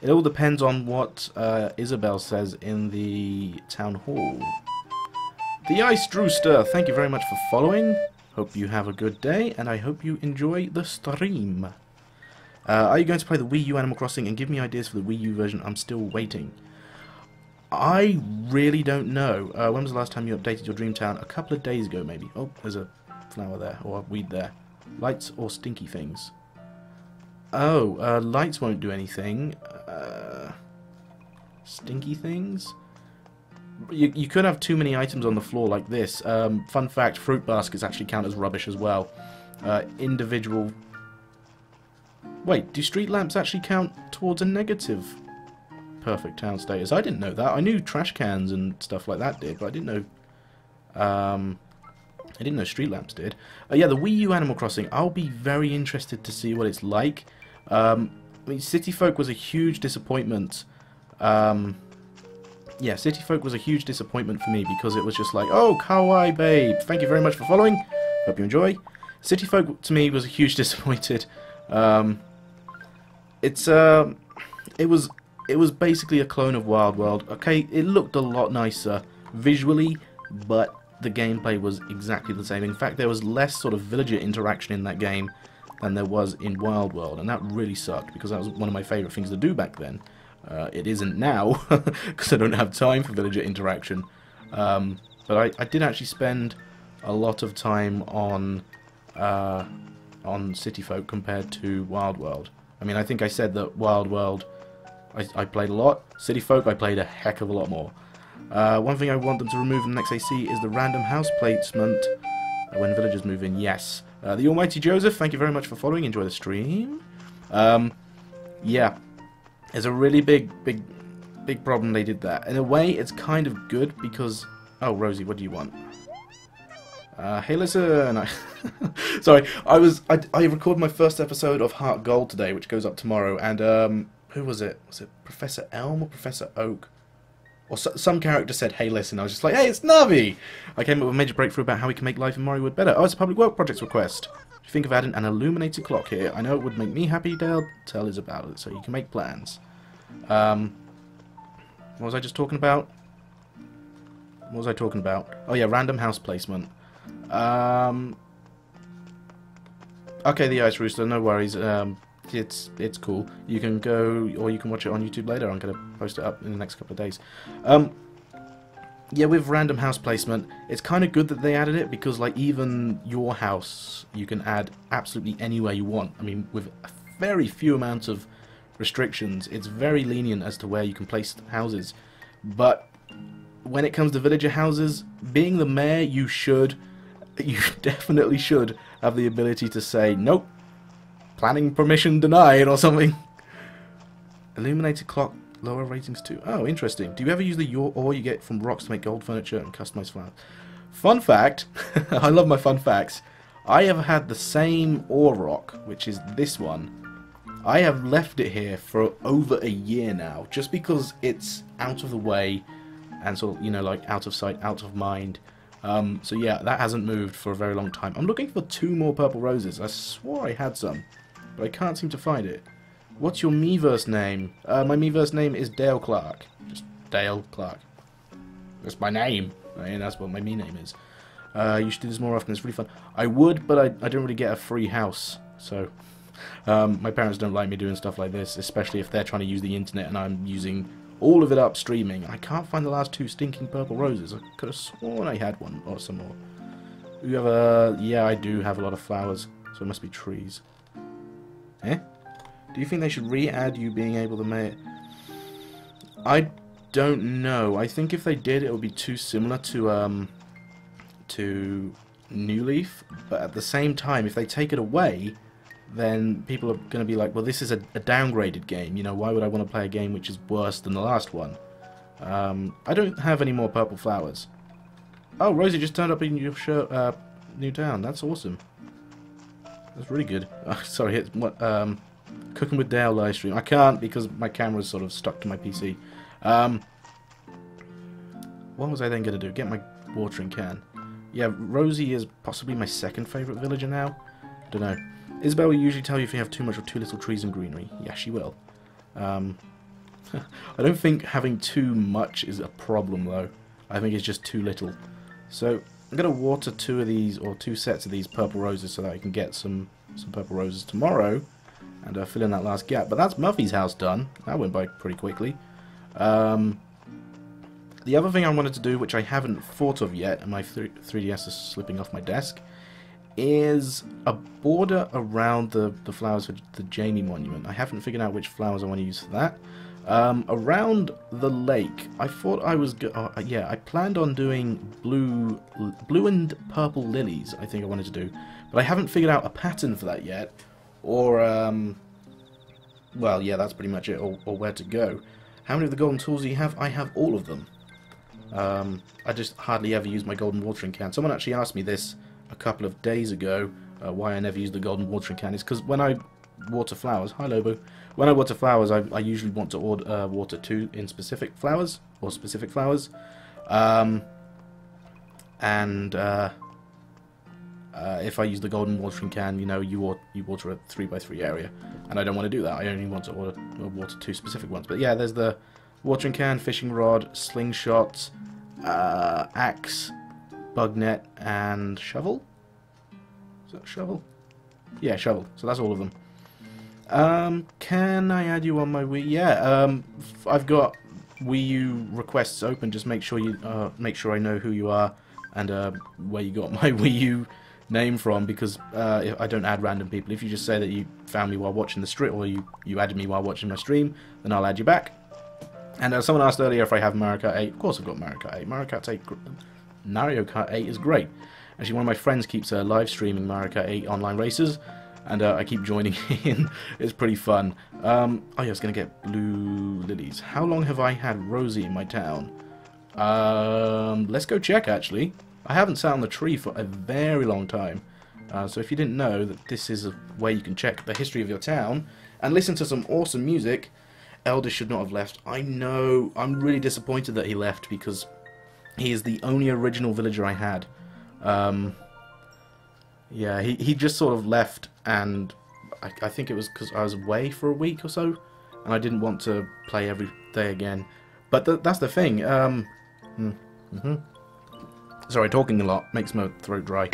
It all depends on what Isabel says in the town hall. The Ice Drewster, thank you very much for following. Hope you have a good day, and I hope you enjoy the stream. Are you going to play the Wii U Animal Crossing and give me ideas for the Wii U version? I'm still waiting. I really don't know. When was the last time you updated your Dreamtown? A couple of days ago, maybe. Oh, there's a flower there, or a weed there. Lights or stinky things? Oh, lights won't do anything. Stinky things? You could have too many items on the floor like this. Fun fact, fruit baskets actually count as rubbish as well. Individual... Wait, do street lamps actually count towards a negative perfect town status? I didn't know that. I knew trash cans and stuff like that did, but I didn't know... I didn't know street lamps did. Yeah, the Wii U Animal Crossing. I'll be very interested to see what it's like. I mean, City Folk was a huge disappointment. Yeah, City Folk was a huge disappointment for me because it was just like, oh, kawaii babe, thank you very much for following. Hope you enjoy. City Folk to me was a huge disappointed. It was basically a clone of Wild World. Okay, it looked a lot nicer visually, but the gameplay was exactly the same. In fact, there was less sort of villager interaction in that game than there was in Wild World, and that really sucked because that was one of my favourite things to do back then. It isn't now because I don't have time for villager interaction. But I did actually spend a lot of time on City Folk compared to Wild World. I mean, I think I said that Wild World I played a lot. City Folk I played a heck of a lot more. One thing I want them to remove from the next AC is the random house placement when villagers move in. Yes. The Almighty Joseph, thank you very much for following. Enjoy the stream. Yeah. There's a really big problem they did that. In a way, it's kind of good because... Oh, Rosie, what do you want? Hey, listen. Sorry, I recorded my first episode of Heartgold today, which goes up tomorrow, and who was it? Was it Professor Elm or Professor Oak? Or some character said, hey, listen. I was just like, hey, it's Navi! I came up with a major breakthrough about how we can make life in Moriwood better. Oh, it's a public work projects request. If you think of adding an illuminated clock here, I know it would make me happy. Dale, tell us about it so you can make plans. What was I just talking about? What was I talking about? Oh, yeah, random house placement. Okay, the Ice Rooster, no worries. It's cool. You can go, or you can watch it on YouTube later. I'm going to post it up in the next couple of days. Yeah, with random house placement, it's kind of good that they added it because, like, even your house, you can add absolutely anywhere you want. I mean, with a very few amounts of restrictions, it's very lenient as to where you can place houses. But when it comes to villager houses, being the mayor, you definitely should have the ability to say, nope, planning permission denied or something. Illuminated clock, lower ratings too. Oh, interesting. Do you ever use the ore you get from rocks to make gold furniture and customize flowers? Fun fact, I love my fun facts. I have had the same ore rock, which is this one. I have left it here for over a year now, just because it's out of the way and sort of, you know, like out of sight, out of mind. So yeah, that hasn't moved for a very long time. I'm looking for 2 more purple roses. I swore I had some, but I can't seem to find it. What's your miiverse name? My miiverse name is Dale Clark. Just Dale Clark. That's my name. I mean, that's what my me name is. You should do this more often. It's really fun. I would, but I don't really get a free house, so... my parents don't like me doing stuff like this, especially if they're trying to use the internet and I'm using all of it up streaming. I can't find the last 2 stinking purple roses. I could have sworn I had one or some more. You have a... Yeah, I do have a lot of flowers, so it must be trees. Eh? Do you think they should re-add you being able to make... I don't know. I think if they did, it would be too similar to New Leaf. But at the same time, if they take it away, then people are going to be like, well, this is a downgraded game. You know, why would I want to play a game which is worse than the last one? I don't have any more purple flowers. Oh, Rosie just turned up in your new town. That's awesome. That's really good. Sorry, it's what... Cooking with Dale live stream. I can't because my camera's sort of stuck to my PC. What was I then going to do? Get my watering can. Yeah, Rosie is possibly my second favourite villager now. I don't know. Isabel will usually tell you if you have too much or too little trees and greenery. Yeah, she will. I don't think having too much is a problem, though. I think it's just too little. So I'm going to water 2 of these, or 2 sets of these purple roses so that I can get some purple roses tomorrow and fill in that last gap. But that's Muffy's house done. That went by pretty quickly. The other thing I wanted to do, which I haven't thought of yet, and my 3DS is slipping off my desk, is a border around the flowers for the Jamie monument. I haven't figured out which flowers I want to use for that. Around the lake, I thought I was yeah, I planned on doing blue and purple lilies, I think I wanted to do. But I haven't figured out a pattern for that yet. Or, well, yeah, that's pretty much it, or where to go. How many of the golden tools do you have? I have all of them. I just hardly ever use my golden watering can. Someone actually asked me this a couple of days ago, why I never use the golden watering can. It's because when I water flowers, hi Lobo, when I water flowers, I usually want to water 2 in specific flowers, or specific flowers, if I use the golden watering can, you know, you water a 3x3 area, and I don't want to do that. I only want to water 2 specific ones. But yeah, there's the watering can, fishing rod, slingshot, axe, bug net, and shovel? Is that a shovel? Yeah, shovel. So that's all of them. Can I add you on my Wii? Yeah, I've got Wii U requests open. Just make sure I know who you are and where you got my Wii U name from, because I don't add random people. If you just say that you found me while watching the stream, or you added me while watching my stream, then I'll add you back. And someone asked earlier if I have Mario Kart 8. Of course I've got Mario Kart 8. Mario Kart 8 is great. Actually, one of my friends keeps live streaming Mario Kart 8 online races, and I keep joining in. It's pretty fun. Oh yeah, I was going to get blue lilies. How long have I had Rosie in my town? Let's go check, actually. I haven't sat on the tree for a very long time. So if you didn't know that this is a way you can check the history of your town and listen to some awesome music, Elder should not have left. I know. I'm really disappointed that he left, because he is the only original villager I had. Yeah, he just sort of left, and I think it was because I was away for a week or so, and I didn't want to play every day again. But that's the thing. Sorry, talking a lot makes my throat dry.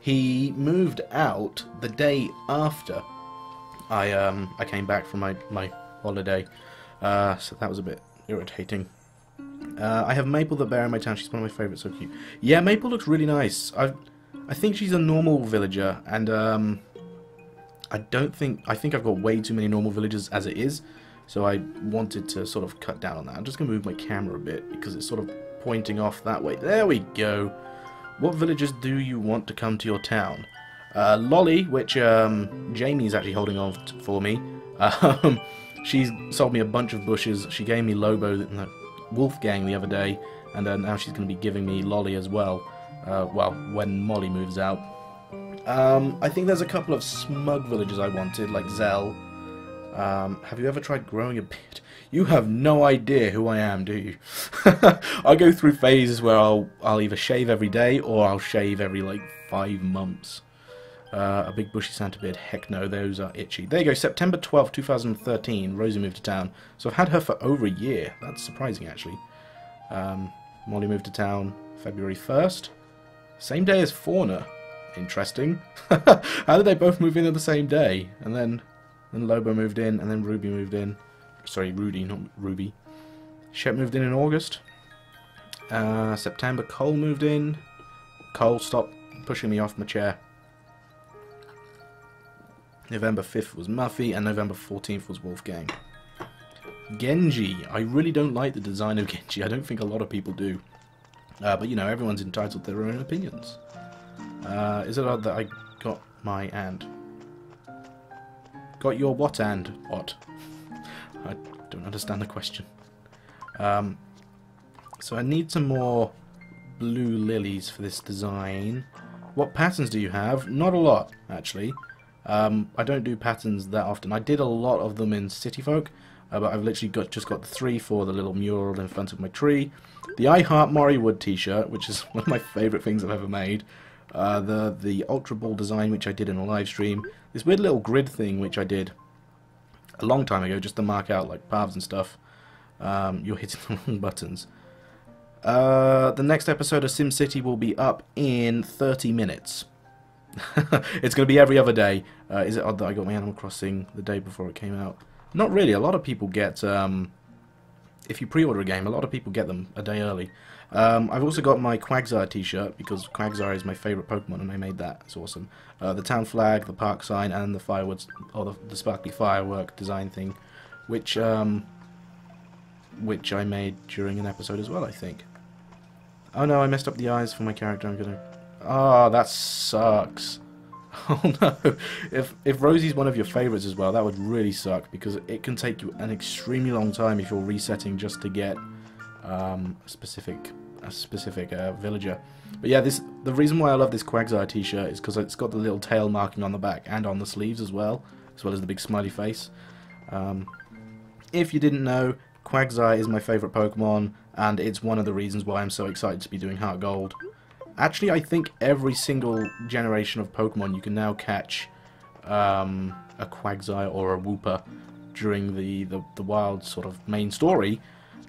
He moved out the day after I came back from my holiday, so that was a bit irritating. I have Maple the bear in my town. She's one of my favourites. So cute. Yeah, Maple looks really nice. I think she's a normal villager, and I think I've got way too many normal villagers as it is. So I wanted to sort of cut down on that. I'm just gonna move my camera a bit because it's sort of pointing off that way. There we go. What villagers do you want to come to your town? Lolly, which Jamie's actually holding on for me. She's sold me a bunch of bushes. She gave me Lobo and the Wolfgang the other day, and now she's going to be giving me Lolly as well. Well, when Molly moves out. I think there's a couple of smug villagers I wanted, like Zell. Have you ever tried growing a beard? You have no idea who I am, do you? I go through phases where I'll either shave every day or I'll shave every like 5 months. A big bushy Santa beard, heck no, those are itchy. There you go, September 12th, 2013, Rosie moved to town. So I've had her for over a year. That's surprising, actually. Molly moved to town February 1st. Same day as Fauna. Interesting. How did they both move in on the same day? And then Lobo moved in, and then Ruby moved in. Sorry, Rudy, not Ruby. Shep moved in August. September, Cole moved in. Cole, stop pushing me off my chair. November 5th was Muffy, and November 14th was Wolfgang. Genji. I really don't like the design of Genji. I don't think a lot of people do. But, you know, everyone's entitled to their own opinions. Is it odd that I got my and? Got your what and what? I don't understand the question. So I need some more blue lilies for this design. What patterns do you have? Not a lot, actually. I don't do patterns that often. I did a lot of them in City Folk, but I've literally just got the 3 for the little mural in front of my tree. The I Heart Moriwood t-shirt, which is one of my favourite things I've ever made. The Ultra Ball design, which I did in a live stream. This weird little grid thing, which I did a long time ago, just to mark out like paths and stuff. You're hitting the wrong buttons. The next episode of SimCity will be up in 30 minutes. It's going to be every other day. Is it odd that I got my Animal Crossing the day before it came out? Not really. A lot of people get, if you pre-order a game, a lot of people get them a day early. I've also got my Quagsire t-shirt, because Quagsire is my favourite Pokemon, and I made that. It's awesome. The town flag, the park sign, and the fireworks, or the sparkly firework design thing, which I made during an episode as well, I think. Oh no, I messed up the eyes for my character. I'm gonna... Oh, that sucks. Oh no. If Rosie's one of your favourites as well, that would really suck, because it can take you an extremely long time if you're resetting just to get a specific villager. But yeah, the reason why I love this Quagsire t-shirt is because it's got the little tail marking on the back and on the sleeves as well as the big smiley face. If you didn't know, Quagsire is my favourite Pokemon, and it's one of the reasons why I'm so excited to be doing Heartgold. Actually, I think every single generation of Pokemon you can now catch a Quagsire or a Wooper during the wild sort of main story.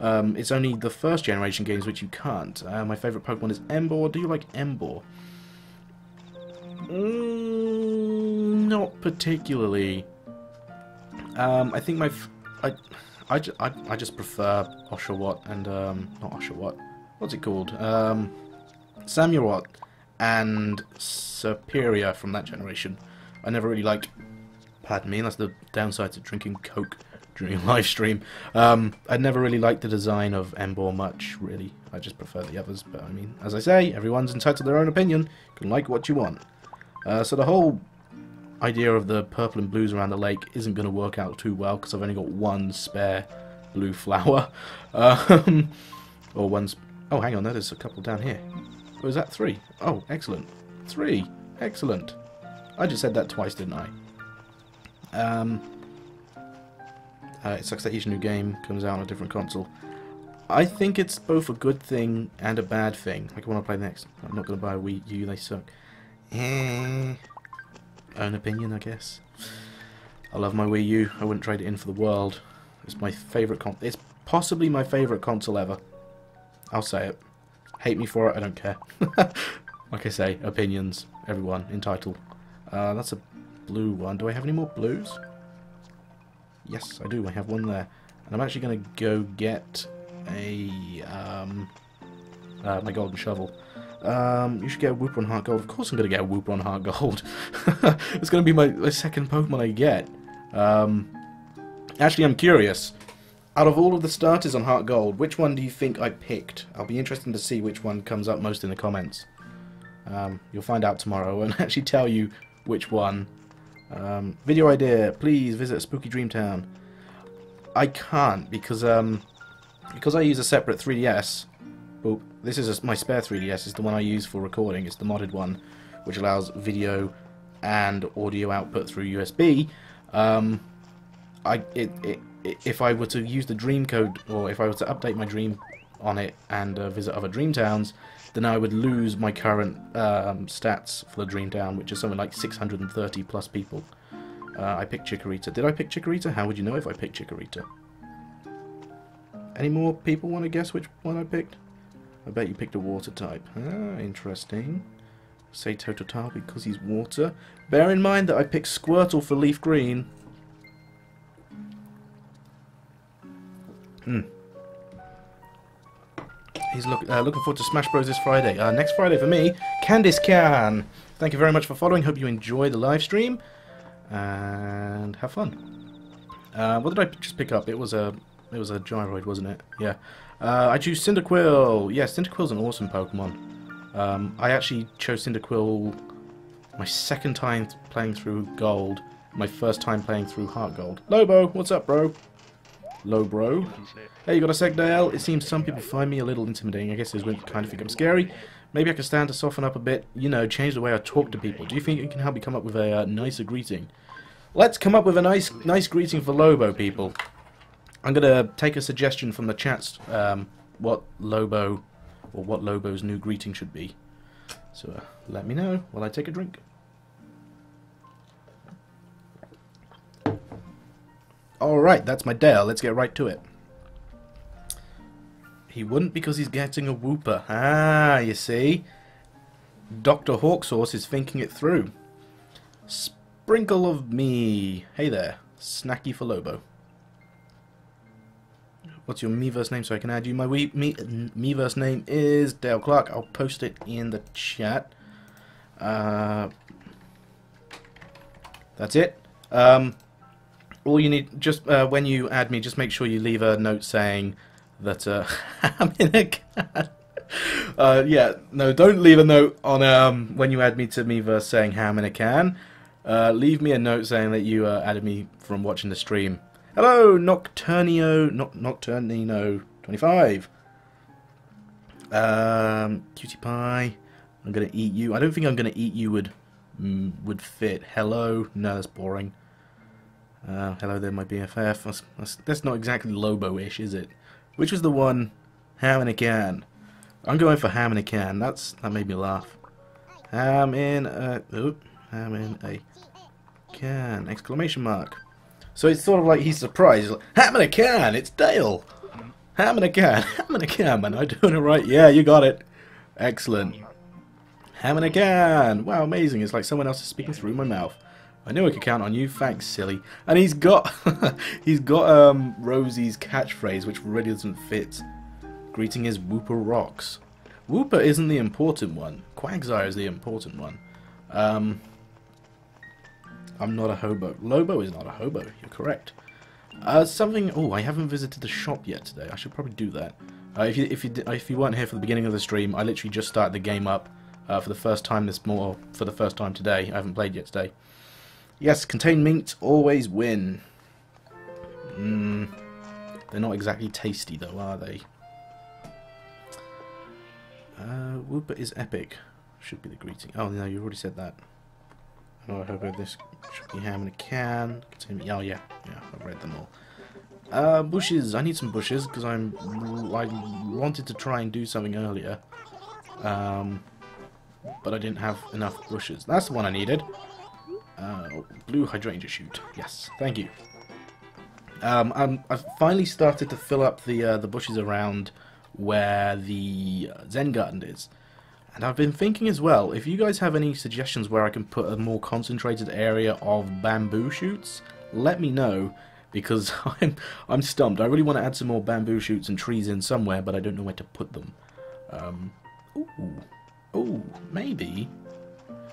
It's only the first generation games which you can't. My favourite Pokemon is Emboar. Do you like Emboar? Not particularly. I think I just prefer Oshawott and not Oshawott. What's it called? Samurott and Superior from that generation. I never really liked... Pardon me, that's the downside to drinking Coke during a live stream. I never really liked the design of Emboar much, really. I just prefer the others, but I mean, as I say, everyone's entitled to their own opinion. You can like what you want. So the whole idea of the purple and blues around the lake isn't going to work out too well, because I've only got one spare blue flower. Or one's... Oh, hang on, there's a couple down here. Or is that 3? Oh, excellent. 3. Excellent. I just said that twice, didn't I? It sucks that each new game comes out on a different console. I think it's both a good thing and a bad thing. Like, I want to play next. I'm not going to buy a Wii U, they suck. Own opinion, I guess. I love my Wii U. I wouldn't trade it in for the world. It's my favourite It's possibly my favourite console ever. I'll say it. Hate me for it, I don't care. Like I say, opinions. Everyone, entitled. That's a blue one. Do I have any more blues? Yes, I do. I have one there. And I'm actually going to go get a my golden shovel. You should get a Wooper on Heartgold. Of course I'm going to get a Wooper on Heartgold. It's going to be my second Pokemon I get. Actually, I'm curious. Out of all of the starters on Heartgold, which one do you think I picked? I'll be interested to see which one comes up most in the comments. You'll find out tomorrow and actually tell you which one. Video idea, please visit Spooky Dreamtown. I can't because I use a separate 3DS. Well, this is my spare 3DS. It's the one I use for recording. It's the modded one, which allows video and audio output through USB. If I were to use the Dream code, or if I were to update my Dream on it and visit other Dream Towns, then I would lose my current stats for the Dream Town, which is something like 630 plus people. I picked Chikorita. Did I pick Chikorita? How would you know if I picked Chikorita? Any more people want to guess which one I picked? I bet you picked a water type. Ah, interesting. Say Totodile because he's water. Bear in mind that I picked Squirtle for Leaf Green. He's looking forward to Smash Bros this Friday. Next Friday for me, Candice Can. Thank you very much for following. Hope you enjoy the live stream and have fun. What did I just pick up? It was a Gyroid, wasn't it? Yeah. I choose Cyndaquil. Yeah, Cyndaquil's an awesome Pokemon. I actually chose Cyndaquil my second time playing through Gold, my first time playing through Heartgold. Lobo, what's up, bro? Lobo. Hey, you got a sec, Dale? It seems some people find me a little intimidating. I guess they kind of think I'm scary. Maybe I can stand to soften up a bit. You know, change the way I talk to people. Do you think you can help me come up with a nicer greeting? Let's come up with a nice greeting for Lobo, people. I'm gonna take a suggestion from the chats. What Lobo's new greeting should be. So let me know while I take a drink. Alright, that's my Dale. Let's get right to it. He wouldn't because he's getting a whooper. Ah, you see? Dr. Hawksauce is thinking it through. Sprinkle of me. Hey there. Snacky for Lobo. What's your miiverse name so I can add you? My miiverse name is Dale Clark. I'll post it in the chat. That's it. All you need, just when you add me, just make sure you leave a note saying that I'm in a can. Yeah, no, don't leave a note on when you add me to miiverse saying ham in a can. Leave me a note saying that you added me from watching the stream. Hello, Nocturnino25. Cutie pie. I'm gonna eat you. I don't think I'm gonna eat you would fit. Hello, no, that's boring. Hello there, my BFF. That's not exactly Lobo-ish, is it? Which was the one? Ham in a can. I'm going for ham in a can. That made me laugh. Ham in a can! Exclamation mark. So it's sort of like he's surprised. He's like, ham in a can! It's Dale! Ham in a can! Ham in a can, man. Am I doing it right? Yeah, you got it. Excellent. Ham in a can! Wow, amazing. It's like someone else is speaking through my mouth. I knew I could count on you. Thanks, silly. And he's got Rosie's catchphrase, which really doesn't fit. Greeting is Whooper rocks. Whooper isn't the important one. Quagsire is the important one. I'm not a hobo. Lobo is not a hobo. You're correct. Something. Oh, I haven't visited the shop yet today. I should probably do that. If you weren't here for the beginning of the stream, I literally just started the game up for the first time for the first time today. I haven't played yet today. Yes, contained meat always win. They're not exactly tasty though, are they? Whooper is epic. Should be the greeting. Oh no, you already said that. Oh, I hope this should be ham in a can. Oh yeah, I've read them all. Bushes. I need some bushes because I wanted to try and do something earlier, but I didn't have enough bushes. That's the one I needed. Blue hydrangea shoot. Yes, thank you. I've finally started to fill up the bushes around where the Zen garden is. And I've been thinking as well, if you guys have any suggestions where I can put a more concentrated area of bamboo shoots, let me know, because I'm stumped. I really want to add some more bamboo shoots and trees in somewhere, but I don't know where to put them. Ooh, maybe.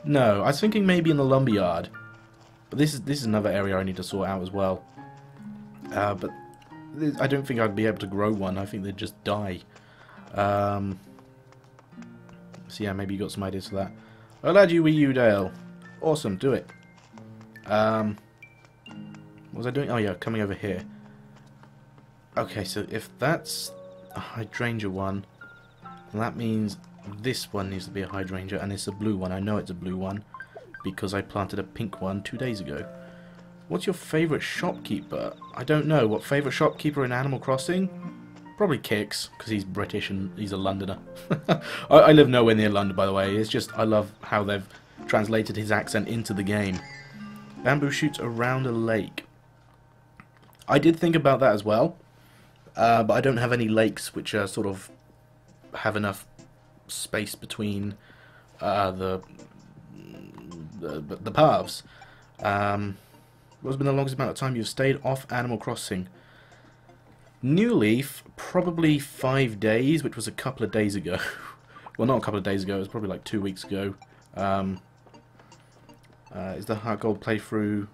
No, I was thinking maybe in the lumberyard. But this is another area I need to sort out as well. But I don't think I'd be able to grow one. I think they'd just die. So yeah, maybe you got some ideas for that. I'll add you with you, Dale. Awesome, do it. What was I doing? Oh yeah, coming over here. Okay, so if that's a hydrangea one, that means this one needs to be a hydrangea, and it's a blue one. I know it's a blue one because I planted a pink one 2 days ago. What's your favourite shopkeeper? I don't know. What favourite shopkeeper in Animal Crossing? Probably Kix, because he's British and he's a Londoner. I live nowhere near London, by the way. It's just, I love how they've translated his accent into the game. Bamboo shoots around a lake. I did think about that as well, but I don't have any lakes which are sort of have enough space between the paths. What's been the longest amount of time you've stayed off Animal Crossing? New Leaf, probably 5 days, which was a couple of days ago. Well, not a couple of days ago, it was probably like 2 weeks ago. Is the Heartgold playthrough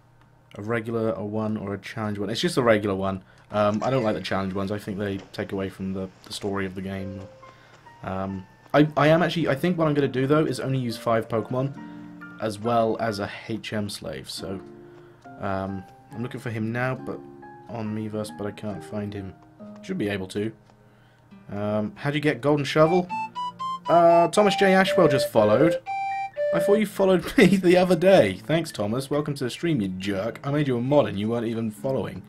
a regular, a one, or a challenge one? It's just a regular one. I don't like the challenge ones. I think they take away from the story of the game. I think what I'm going to do, though, is only use 5 Pokemon, as well as a HM slave. So, I'm looking for him now, but on miiverse, but I can't find him. Should be able to. How'd you get Golden Shovel? Thomas J. Ashwell just followed. I thought you followed me the other day. Thanks, Thomas. Welcome to the stream, you jerk. I made you a mod and you weren't even following.